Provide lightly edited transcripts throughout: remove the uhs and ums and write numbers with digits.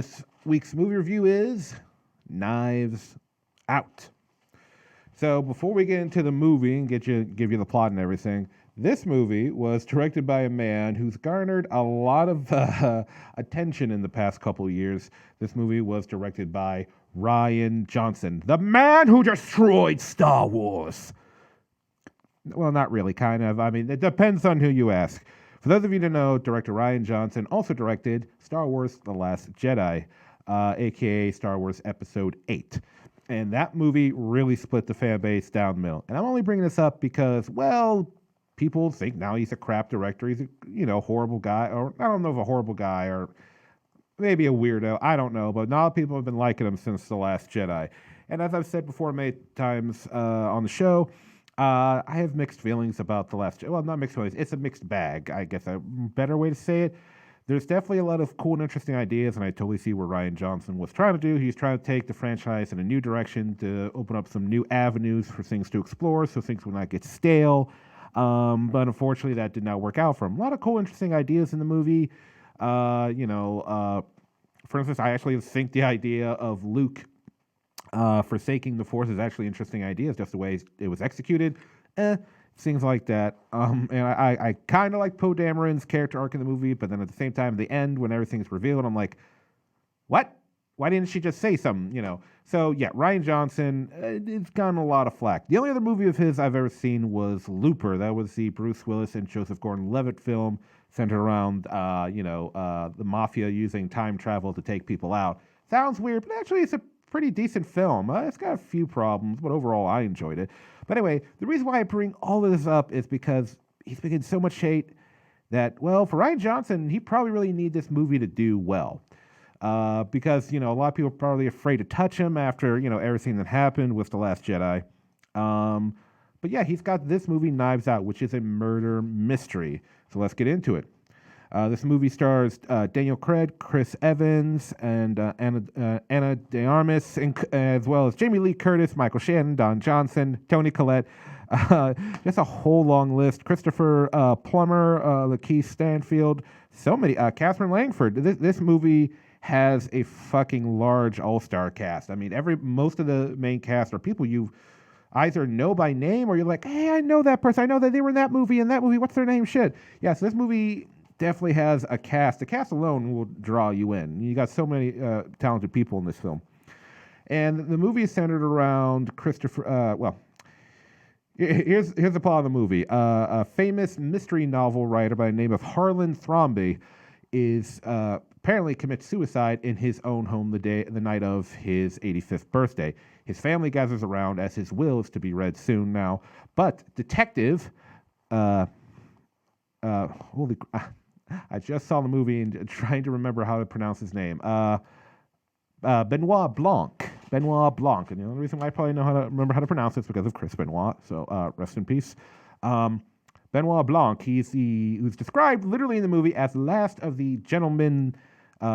This week's movie review is Knives Out. So before we get into the movie and give you the plot and everything, this movie was directed by a man who's garnered a lot of attention in the past couple of years. This movie was directed by Rian Johnson, the man who destroyed Star Wars. Well, not really, kind of. I mean, it depends on who you ask. For those of you who don't know, director Rian Johnson also directed Star Wars The Last Jedi, a.k.a. Star Wars Episode 8. And that movie really split the fan base down the middle. And I'm only bringing this up because, well, people think now he's a crap director. He's a, horrible guy. Or I don't know if a horrible guy or maybe a weirdo. I don't know. But not people have been liking him since The Last Jedi. And as I've said before many times on the show, I have mixed feelings about The Last Jedi. Well, not mixed feelings. It's a mixed bag, I guess a better way to say it. There's definitely a lot of cool and interesting ideas, and I totally see what Rian Johnson was trying to do. He's trying to take the franchise in a new direction to open up some new avenues for things to explore so things will not get stale. But unfortunately, that did not work out for him. A lot of cool, interesting ideas in the movie. For instance, I actually think the idea of Luke forsaking the Force is actually an interesting idea. It's just the way it was executed. Things like that. And I kind of like Poe Dameron's character arc in the movie, but then at the same time, at the end, when everything's revealed, I'm like, what? Why didn't she just say something, So, yeah, Rian Johnson, it's gotten a lot of flack. The only other movie of his I've ever seen was Looper. That was the Bruce Willis and Joseph Gordon-Levitt film centered around, the mafia using time travel to take people out. Sounds weird, but actually it's a pretty decent film. It's got a few problems, but overall I enjoyed it. But anyway, the reason why I bring all of this up is because he's been getting so much hate that, well, for Rian Johnson, he probably really need this movie to do well. Because, a lot of people are probably afraid to touch him after, everything that happened with The Last Jedi. But yeah, he's got this movie, Knives Out, which is a murder mystery. So let's get into it. This movie stars Daniel Craig, Chris Evans, and Ana de Armas, as well as Jamie Lee Curtis, Michael Shannon, Don Johnson, Toni Collette. Just a whole long list. Christopher Plummer, Lakeith Stanfield, so many. Catherine Langford. This movie has a fucking large all-star cast. I mean, most of the main cast are people you either know by name or you're like, hey, I know that person. I know that they were in that movie and that movie. What's their name? Shit. Yeah, so this movie definitely has a cast. The cast alone will draw you in. You got so many talented people in this film. And the movie is centered around Christopher, here's the plot of the movie. A famous mystery novel writer by the name of Harlan Thrombey is apparently commits suicide in his own home the night of his 85th birthday. His family gathers around as his will is to be read soon now. But detective, I just saw the movie and trying to remember how to pronounce his name. Benoit Blanc. Benoit Blanc. And the only reason why I probably know how to remember how to pronounce it is because of Chris Benoit. So rest in peace. Benoit Blanc. Who's described literally in the movie as the last of the gentlemen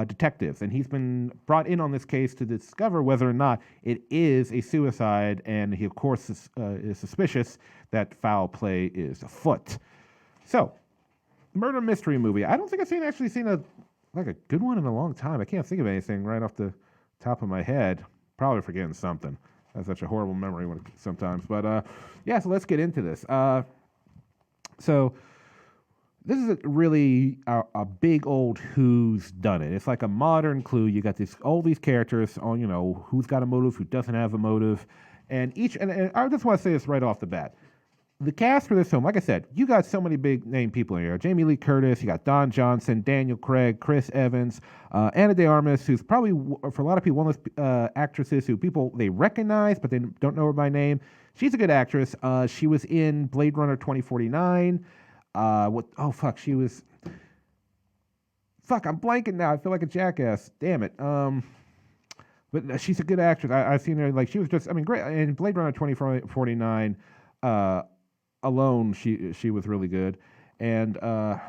detectives, and he's been brought in on this case to discover whether or not it is a suicide. And he, of course, is suspicious that foul play is afoot. So, murder mystery movie. I don't think I've actually seen a good one in a long time. I can't think of anything right off the top of my head. Probably forgetting something. I have such a horrible memory sometimes. But so let's get into this. So this is really a big old who's done it. It's like a modern Clue. You got all these characters on, who's got a motive, who doesn't have a motive, and I just want to say this right off the bat. The cast for this film, like I said, you got so many big name people in here. Jamie Lee Curtis, you got Don Johnson, Daniel Craig, Chris Evans, Ana de Armas, who's probably, for a lot of people, one of those actresses who people, they recognize, but they don't know her by name. She's a good actress. She was in Blade Runner 2049. She was... Fuck, I'm blanking now. I feel like a jackass. Damn it. But she's a good actress. I've seen her, she was just, great. In Blade Runner 2049, alone, she was really good. And what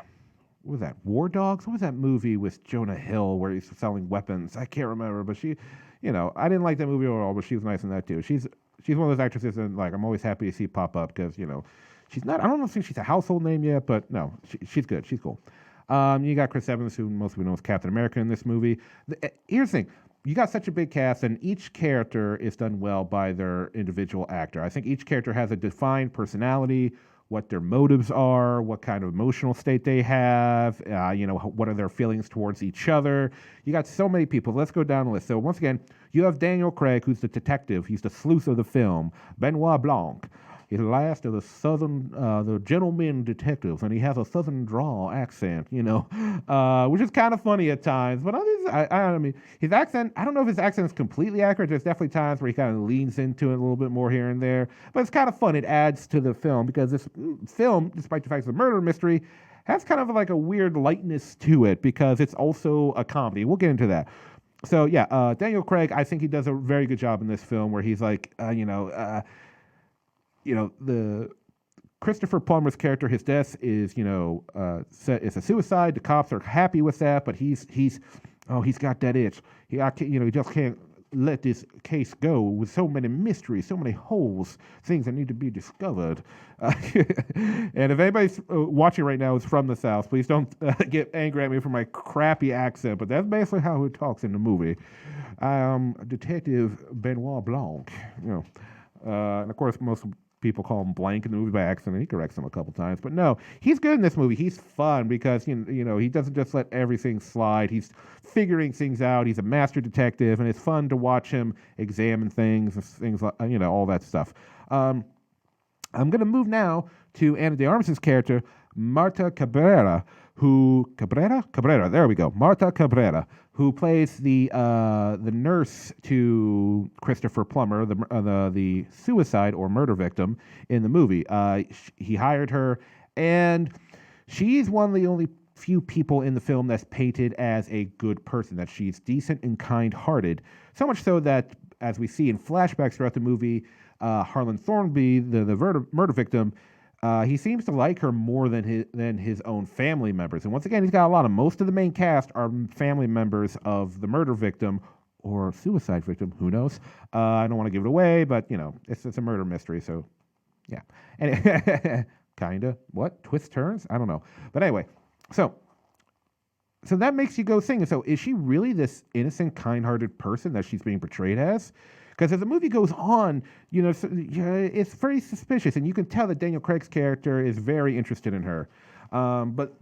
was that? War Dogs? What was that movie with Jonah Hill where he's selling weapons? I can't remember, but she, I didn't like that movie overall, but she was nice in that too. She's one of those actresses that I'm always happy to see pop up because she's not. I don't think she's a household name yet, but no, she's good. She's cool. You got Chris Evans, who most people know as Captain America in this movie. Here's the thing. You got such a big cast, and each character is done well by their individual actor. I think each character has a defined personality, what their motives are, what kind of emotional state they have, what are their feelings towards each other. You got so many people. Let's go down the list. So once again, you have Daniel Craig, who's the detective. He's the sleuth of the film. Benoit Blanc. He's the last of the the gentleman detectives, and he has a southern drawl accent, which is kind of funny at times. But I mean, his accent, I don't know if his accent is completely accurate. There's definitely times where he kind of leans into it a little bit more here and there. But it's kind of fun. It adds to the film because this film, despite the fact it's a murder mystery, has kind of like a weird lightness to it because it's also a comedy. We'll get into that. So, yeah, Daniel Craig, I think he does a very good job in this film where he's like, the Christopher Plummer's character, his death is, it's a suicide. The cops are happy with that, but he's got that itch. He just can't let this case go with so many mysteries, so many holes, things that need to be discovered. And if anybody's watching right now is from the South, please don't get angry at me for my crappy accent, but that's basically how he talks in the movie. Detective Benoit Blanc, and of course most people call him Blank in the movie by accident. He corrects him a couple times, but no, he's good in this movie. He's fun because he doesn't just let everything slide. He's figuring things out. He's a master detective, and it's fun to watch him examine things like all that stuff. I'm gonna move now to Ana de Armas' character, Marta Cabrera, Cabrera. There we go, Marta Cabrera, who plays the nurse to Christopher Plummer, the suicide or murder victim in the movie. He hired her, and she's one of the only few people in the film that's painted as a good person, that she's decent and kind-hearted. So much so that, as we see in flashbacks throughout the movie, Harlan Thornby, the murder victim, he seems to like her more than his own family members. And once again, he's got most of the main cast are family members of the murder victim or suicide victim. Who knows? I don't want to give it away, but it's a murder mystery, so yeah. And kinda what twists turns? I don't know, but anyway, so that makes you go thinking. So is she really this innocent, kind-hearted person that she's being portrayed as? Because as the movie goes on, it's very suspicious, and you can tell that Daniel Craig's character is very interested in her. But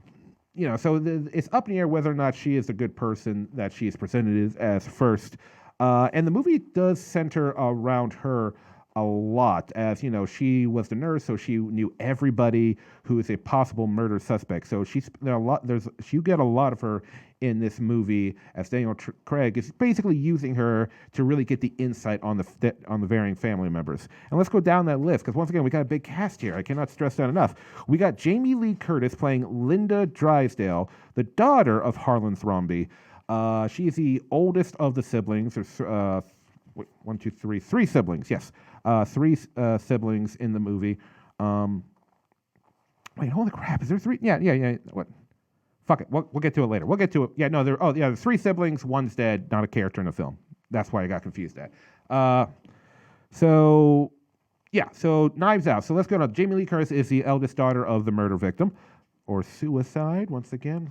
it's up in the air whether or not she is a good person that she is presented as first. And the movie does center around her a lot, as she was the nurse, so she knew everybody who is a possible murder suspect. So you get a lot of her in this movie, as Daniel Craig is basically using her to really get the insight on the varying family members. And let's go down that list, because once again, we got a big cast here. I cannot stress that enough. We got Jamie Lee Curtis playing Linda Drysdale, the daughter of Harlan Thrombey. She is the oldest of the siblings. There's three siblings. Yes, three siblings in the movie. Wait, holy crap! Is there three? Yeah. What? Fuck it. We'll get to it later. We'll get to it. Yeah, no. There's three siblings. One's dead. Not a character in the film. That's why I got confused at. So Knives Out. So let's go to Jamie Lee Curtis is the eldest daughter of the murder victim, or suicide. Once again.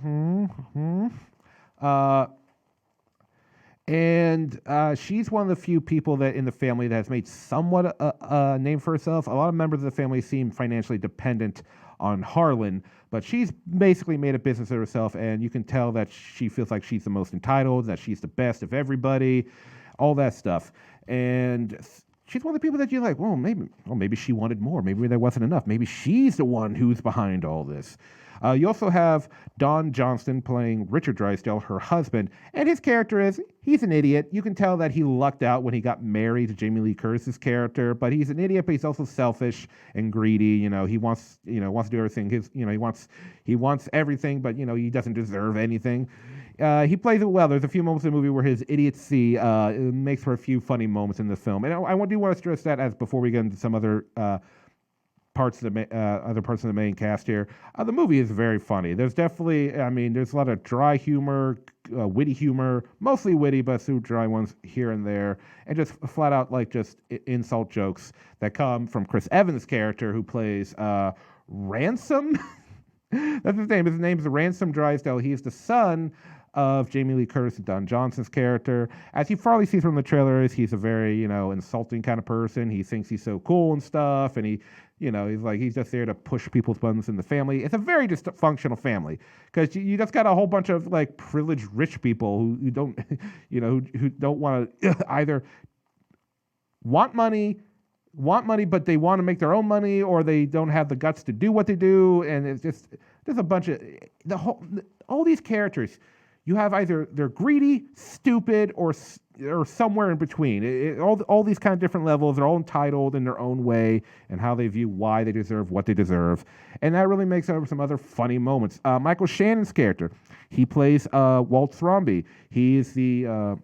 And she's one of the few people that in the family that has made somewhat a name for herself. A lot of members of the family seem financially dependent on Harlan, but she's basically made a business of herself, and you can tell that she feels like she's the most entitled, that she's the best of everybody, all that stuff. And she's one of the people that you're like, maybe she wanted more. Maybe there wasn't enough. Maybe she's the one who's behind all this. You also have Don Johnston playing Richard Drysdale, her husband, and his character he's an idiot. You can tell that he lucked out when he got married to Jamie Lee Curtis's character, but he's an idiot, but he's also selfish and greedy. He wants to do everything. He wants everything, but he doesn't deserve anything. He plays it well. There's a few moments in the movie where his idiocy makes for a few funny moments in the film, and I do want to stress that as before we get into some other parts of the main cast here. The movie is very funny. There's definitely, there's a lot of dry humor, witty humor, mostly witty, but some dry ones here and there, and just flat out just insult jokes that come from Chris Evans' character, who plays Ransom. That's his name. His name's Ransom Drysdale. He's the son of Jamie Lee Curtis and Don Johnson's character. As you probably see from the trailers, he's a very, insulting kind of person. He thinks he's so cool and stuff, and he's just there to push people's buttons in the family. It's a very dysfunctional family because you just got a whole bunch of like privileged rich people who don't, who don't want to either want money, but they want to make their own money, or they don't have the guts to do what they do, and it's just there's a bunch of all these characters. You have either they're greedy, stupid, or somewhere in between. All these kind of different levels. They're all entitled in their own way and how they view why they deserve what they deserve, and that really makes up some other funny moments. Michael Shannon's character, he plays Walt Thromby. He is the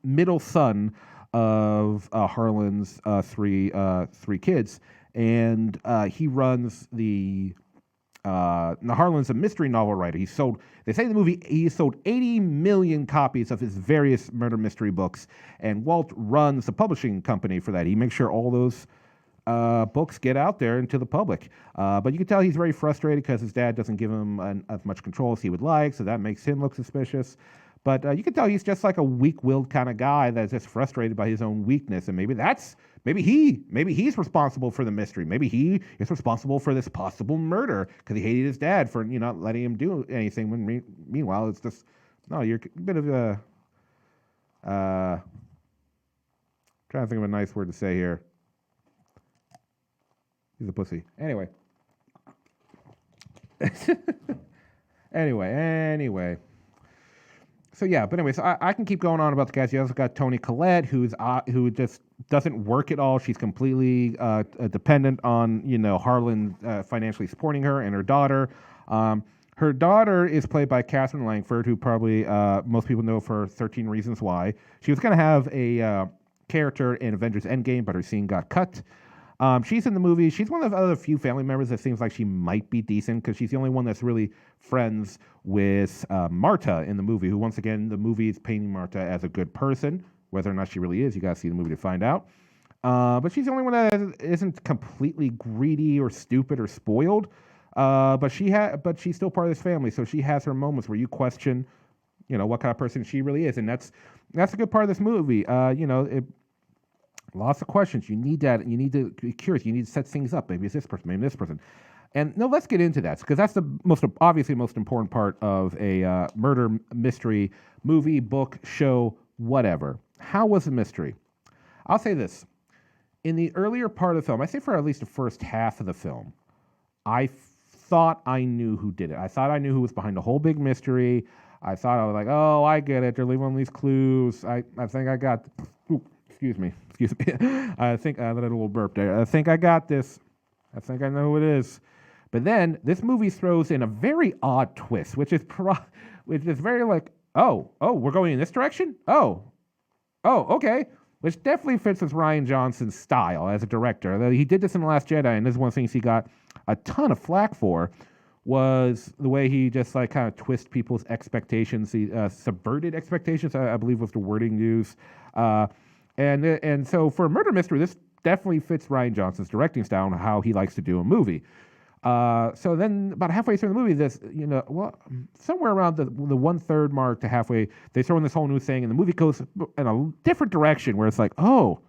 middle son of Harlan's three kids, and he runs the. Harlan's a mystery novel writer. They say in the movie, he sold 80 million copies of his various murder mystery books, and Walt runs the publishing company for that. He makes sure all those books get out there into the public. But you can tell he's very frustrated because his dad doesn't give him as much control as he would like, so that makes him look suspicious. But you can tell he's just like a weak-willed kind of guy that's just frustrated by his own weakness, and maybe he's responsible for the mystery. Maybe he is responsible for this possible murder because he hated his dad for not letting him do anything. When meanwhile, it's just no. You're a bit of a trying to think of a nice word to say here. He's a pussy. Anyway. Anyway. So yeah, but anyway, so I can keep going on about the cast. You also got Toni Collette, who just doesn't work at all. She's completely dependent on Harlan financially supporting her and her daughter. Her daughter is played by Catherine Langford, who probably most people know for 13 Reasons Why. She was going to have a character in Avengers Endgame, but her scene got cut. She's in the movie. She's one of the other few family members that seems like she might be decent because she's the only one that's really friends with Marta in the movie, who, once again, the movie is painting Marta as a good person. Whether or not she really is, you got to see the movie to find out. But she's the only one that isn't completely greedy or stupid or spoiled. But she's still part of this family, so she has her moments where you question, what kind of person she really is, and that's a good part of this movie. Lots of questions. You need that. You need to be curious. You need to set things up. Maybe it's this person. Maybe this person. And no, let's get into that because that's the most important part of a murder mystery movie, book, show, whatever. How was the mystery? I'll say this. In the earlier part of the film, I say for at least the first half of the film, I thought I knew who did it. I thought I knew who was behind the whole big mystery. I thought I was like, oh, I get it. They're leaving all these clues. I think I got. Excuse me. I think I let a little burp there. I think I got this. I think I know who it is. But then this movie throws in a very odd twist, which is very like, oh, we're going in this direction? Oh, okay. Which definitely fits with Rian Johnson's style as a director. He did this in The Last Jedi, and this is one of the things he got a ton of flack for, was the way he just like kind of twist people's expectations. He subverted expectations, I believe was the wording used. And so for a murder mystery, this definitely fits Rian Johnson's directing style and how he likes to do a movie. So then about halfway through the movie, somewhere around the 1/3 mark to halfway, they throw in this whole new thing, and the movie goes in a different direction where it's like, oh,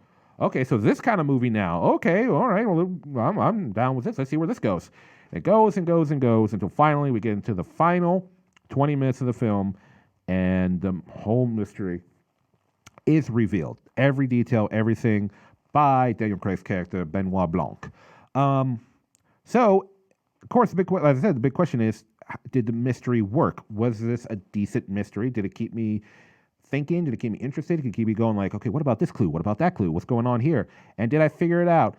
okay, so this kind of movie now. Okay, all right, well, I'm down with this. Let's see where this goes. It goes and goes and goes until finally we get into the final 20 minutes of the film, and the whole mystery is revealed. Every detail, everything by Daniel Craig's character, Benoit Blanc. So, of course, like I said, the big question is, did the mystery work? Was this a decent mystery? Did it keep me thinking? Did it keep me interested? Did it keep me going like, okay, what about this clue? What about that clue? What's going on here? And did I figure it out?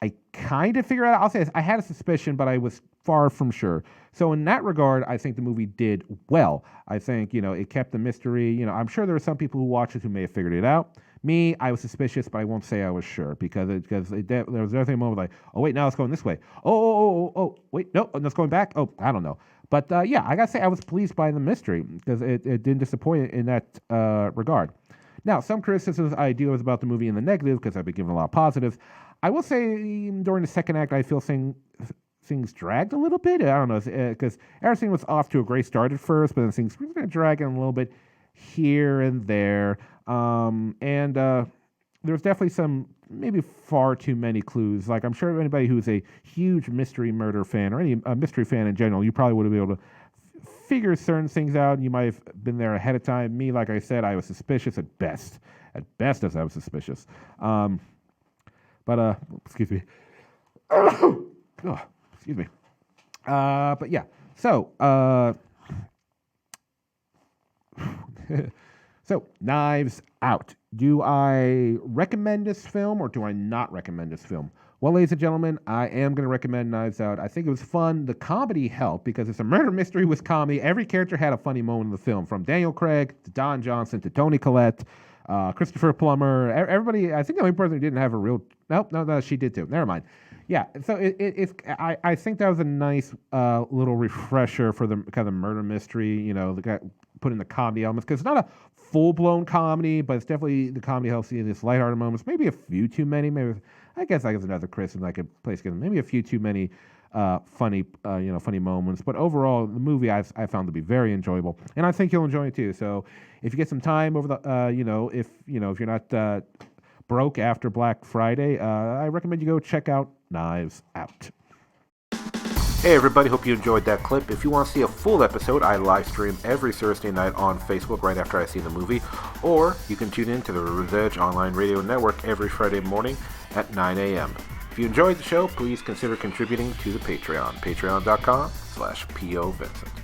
I kind of figured it out. I'll say this. I had a suspicion, but I was far from sure. So in that regard, I think the movie did well. I think, it kept the mystery. I'm sure there are some people who watch it who may have figured it out. Me, I was suspicious, but I won't say I was sure because there was definitely a moment like, oh, wait, now it's going this way. Oh, wait, no, it's going back. Oh, I don't know. But yeah, I got to say I was pleased by the mystery because it didn't disappoint in that regard. Now, some criticisms I do is about the movie in the negative because I've been given a lot of positives. I will say during the second act, I feel things dragged a little bit. I don't know, because everything was off to a great start at first, but then things were kind of dragging a little bit here and there. And there was definitely some, maybe far too many clues. Like, I'm sure anybody who's a huge mystery murder fan, or any mystery fan in general, you probably would have been able to figure certain things out. You might have been there ahead of time. Me, like I said, I was suspicious at best. At best, as I was suspicious. But excuse me. Oh, excuse me. But yeah. So, so Knives Out. Do I recommend this film or do I not recommend this film? Well, ladies and gentlemen, I am going to recommend Knives Out. I think it was fun. The comedy helped because it's a murder mystery with comedy. Every character had a funny moment in the film, from Daniel Craig to Don Johnson to Toni Collette, Christopher Plummer. Everybody. I think the only person who didn't have a real. No, she did too. Never mind. Yeah. So I think that was a nice little refresher for the kind of murder mystery. You know, the guy put in the comedy elements, because it's not a full-blown comedy, but it's definitely, the comedy helps you in these lighthearted moments. Maybe a few too many. Maybe, I guess I guess another criticism I could place against. Maybe a few too many funny moments. But overall, the movie I found to be very enjoyable, and I think you'll enjoy it too. So if you get some time over the if you're not broke after Black Friday, I recommend you go check out Knives Out. Hey everybody, hope you enjoyed that clip. If you want to see a full episode, I live stream every Thursday night on Facebook right after I see the movie, or you can tune in to the Revenge Online Radio Network every Friday morning at 9 a.m. If you enjoyed the show, please consider contributing to the Patreon, patreon.com/PO Vincent.